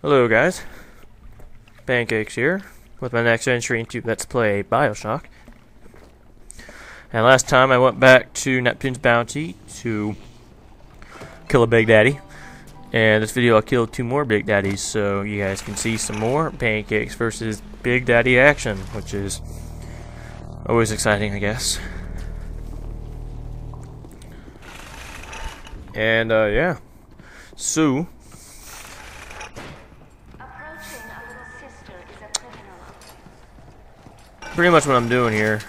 Hello guys, PainCakes here, with my next entry into Let's Play Bioshock. And last time I went back to Neptune's bounty to kill a Big Daddy. And this video I'll kill 2 more Big Daddies, so you guys can see some more PainCakes versus Big Daddy action, which is always exciting, I guess. And yeah, so pretty much what I'm doing here,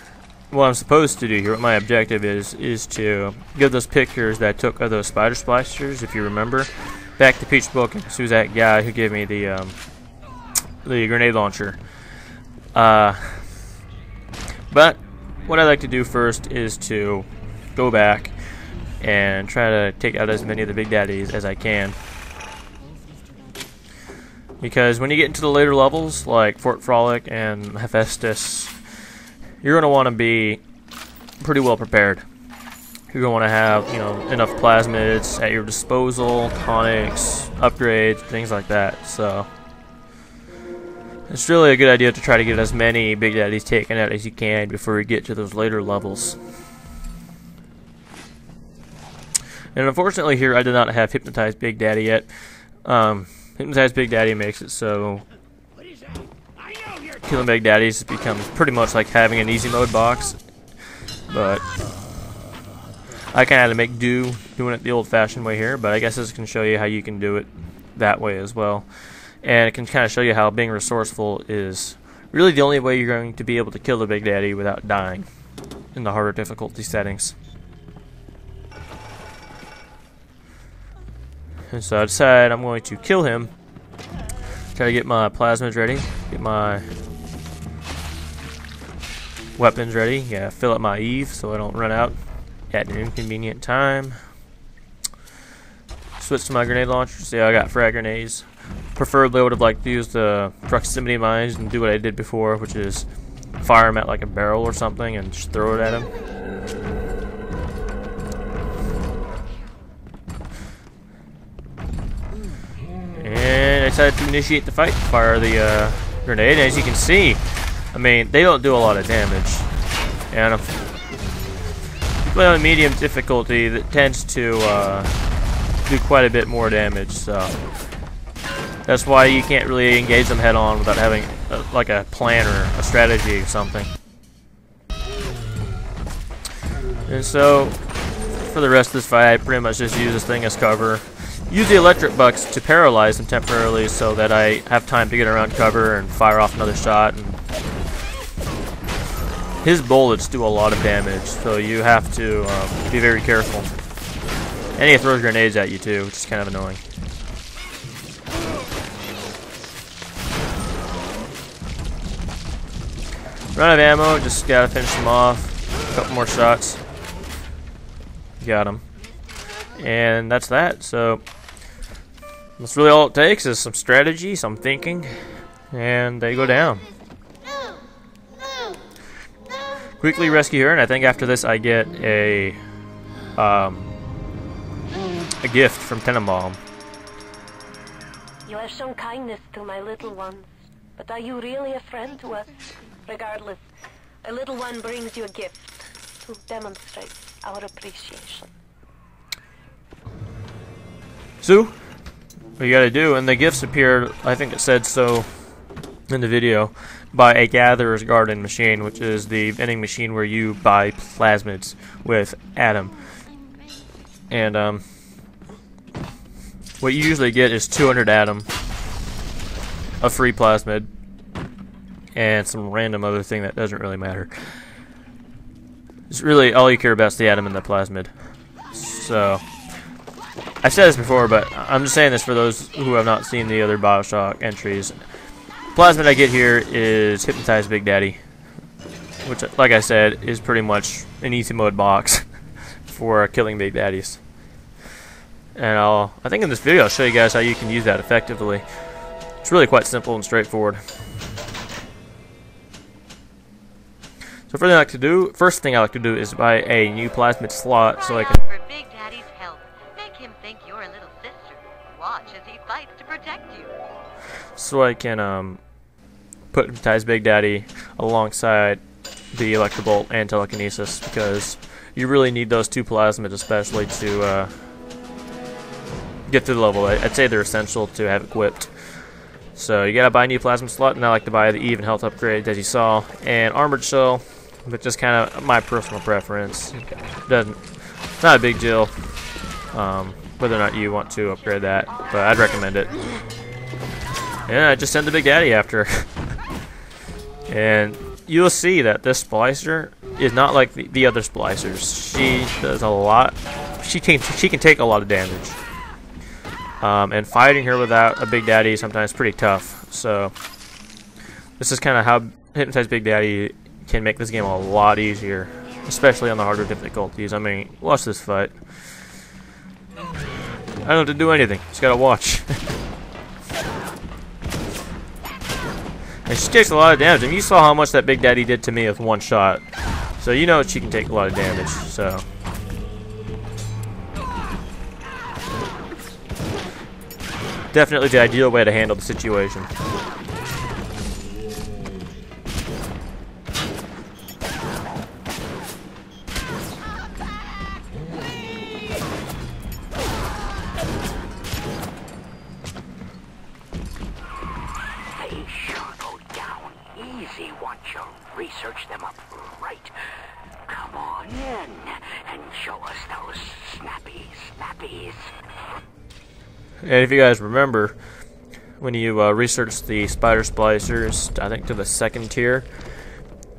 what I'm supposed to do here, what my objective is to give those pictures that I took of those spider splashers, if you remember, back to Peach Book, who's that guy who gave me the grenade launcher. But what I'd like to do first is to go back and try to take out as many of the Big Daddies as I can. Because when you get into the later levels, like Fort Frolic and Hephaestus, you're going to want to be pretty well prepared. You're going to want to have, enough plasmids at your disposal, tonics, upgrades, things like that. So it's really a good idea to try to get as many Big Daddies taken out as you can before you get to those later levels. And unfortunately here I did not have Hypnotized Big Daddy yet. Hypnotized Big Daddy makes it so killing Big Daddies becomes pretty much like having an easy mode box. But I kind of had to make do doing it the old-fashioned way here, but I guess this can show you how you can do it that way as well. And it can kind of show you how being resourceful is really the only way you're going to be able to kill the Big Daddy without dying in the harder difficulty settings. And so I decided I'm going to kill him. Try to get my plasmids ready, get my weapons ready. Yeah, fill up my Eve so I don't run out at an inconvenient time. Switch to my grenade launcher. See, I got frag grenades. Preferably, I would have liked to use the proximity mines and do what I did before, which is fire them at like a barrel or something and just throw it at him. And I decided to initiate the fight, fire the grenade. And as you can see, I mean, they don't do a lot of damage. And if you play on medium difficulty, that tends to do quite a bit more damage. So that's why you can't really engage them head on without having like a plan or a strategy or something. And so for the rest of this fight, I pretty much just use this thing as cover. Use the electric bucks to paralyze them temporarily so that I have time to get around cover and fire off another shot. And his bullets do a lot of damage, so you have to be very careful. And he throws grenades at you too, which is kind of annoying. Run out of ammo, just gotta finish him off. A couple more shots. Got him. And that's that. So that's really all it takes is some strategy, some thinking, and they go down. Quickly rescue her, and I think after this I get a gift from Tenenbaum. You have shown kindness to my little ones, but are you really a friend to us? Regardless, a little one brings you a gift to demonstrate our appreciation. So, what you gotta do, and the gifts appeared, I think it said so in the video, by a Gatherer's Garden machine, which is the vending machine where you buy plasmids with Adam. And what you usually get is 200 Adam, a free plasmid, and some random other thing that doesn't really matter. It's really all you care about is the Adam and the plasmid. So I said this before, but I'm just saying this for those who have not seen the other Bioshock entries. Plasmid I get here is Hypnotized Big Daddy, which, like I said, is pretty much an easy mode box for killing Big Daddies. And I think in this video I'll show you guys how you can use that effectively. It's really quite simple and straightforward. So first thing I like to do is buy a new plasmid slot so I can Big Daddy's help. Make him think you're a little sister. Watch as he fights to protect you. so I can put Hypnotize Big Daddy alongside the Electrobolt and Telekinesis, because you really need those two plasmids especially to get through the level. I'd say they're essential to have equipped. So you gotta buy a new plasma slot, and I like to buy the even health upgrade, as you saw, and armored shell, but just kind of my personal preference. Not a big deal whether or not you want to upgrade that, but I'd recommend it. Yeah, I just send the Big Daddy after. And you'll see that this splicer is not like the other splicers. She does a lot. She can take a lot of damage. And fighting her without a Big Daddy is sometimes pretty tough. So this is kind of how Hypnotize Big Daddy can make this game a lot easier, especially on the harder difficulties. I mean, watch this fight. I don't have to do anything. Just gotta watch. And she takes a lot of damage. And you saw how much that Big Daddy did to me with one shot. So you know she can take a lot of damage. So definitely the ideal way to handle the situation. They sure go down easy once you research them up right. Come on in and show us those snappies. And if you guys remember, when you research the spider splicers, I think to the second tier,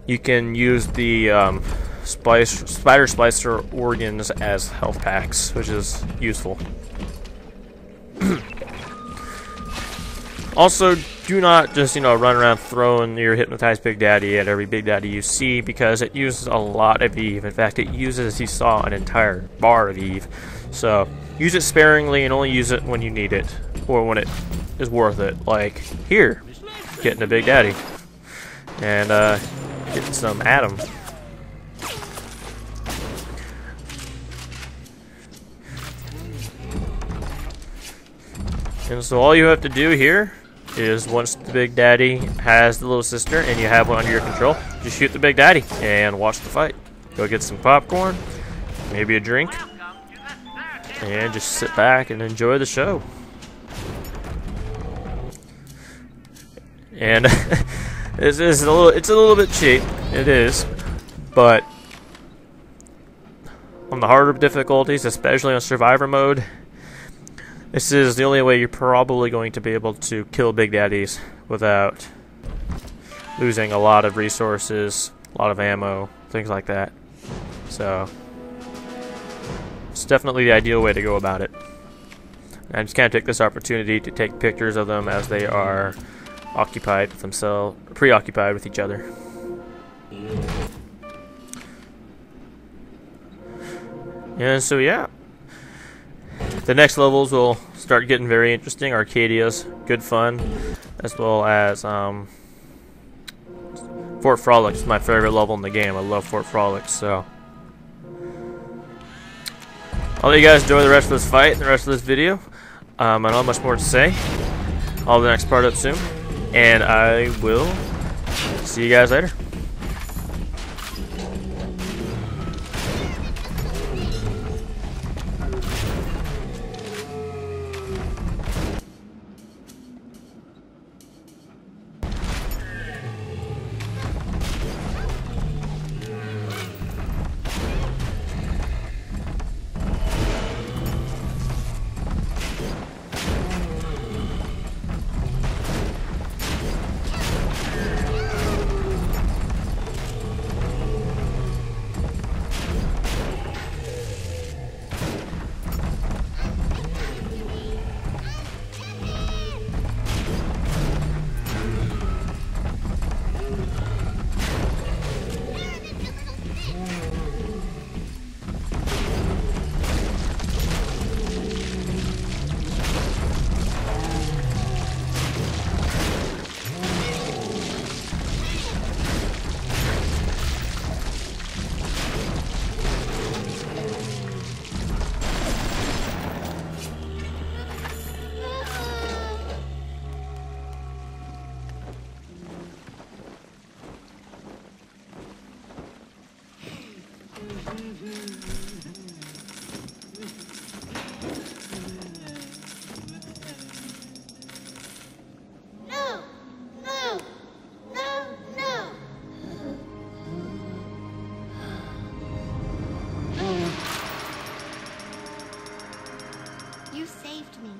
you can use the spider splicer organs as health packs, which is useful. Also, do not just run around throwing your Hypnotized Big Daddy at every Big Daddy you see, because it uses a lot of Eve. In fact, it uses, as you saw, an entire bar of Eve. So use it sparingly and only use it when you need it, or when it is worth it. Like here, getting a Big Daddy and getting some Atom. And so all you have to do here is, once the Big Daddy has the little sister and you have one under your control, just shoot the Big Daddy and watch the fight. Go get some popcorn, maybe a drink, and just sit back and enjoy the show. And it's a little bit cheap, it is, but on the harder difficulties, especially on Survivor mode, this is the only way you're probably going to be able to kill Big Daddies without losing a lot of resources, a lot of ammo, things like that. So it's definitely the ideal way to go about it. And I just kind of take this opportunity to take pictures of them as they are occupied with themselves, preoccupied with each other. And so yeah, the next levels will start getting very interesting. Arcadia's good fun, as well as Fort Frolic is my favorite level in the game. I love Fort Frolic, so I'll let you guys enjoy the rest of this fight and the rest of this video. I don't have much more to say. I'll have the next part up soon, and I will see you guys later. No! No! No! No! You saved me.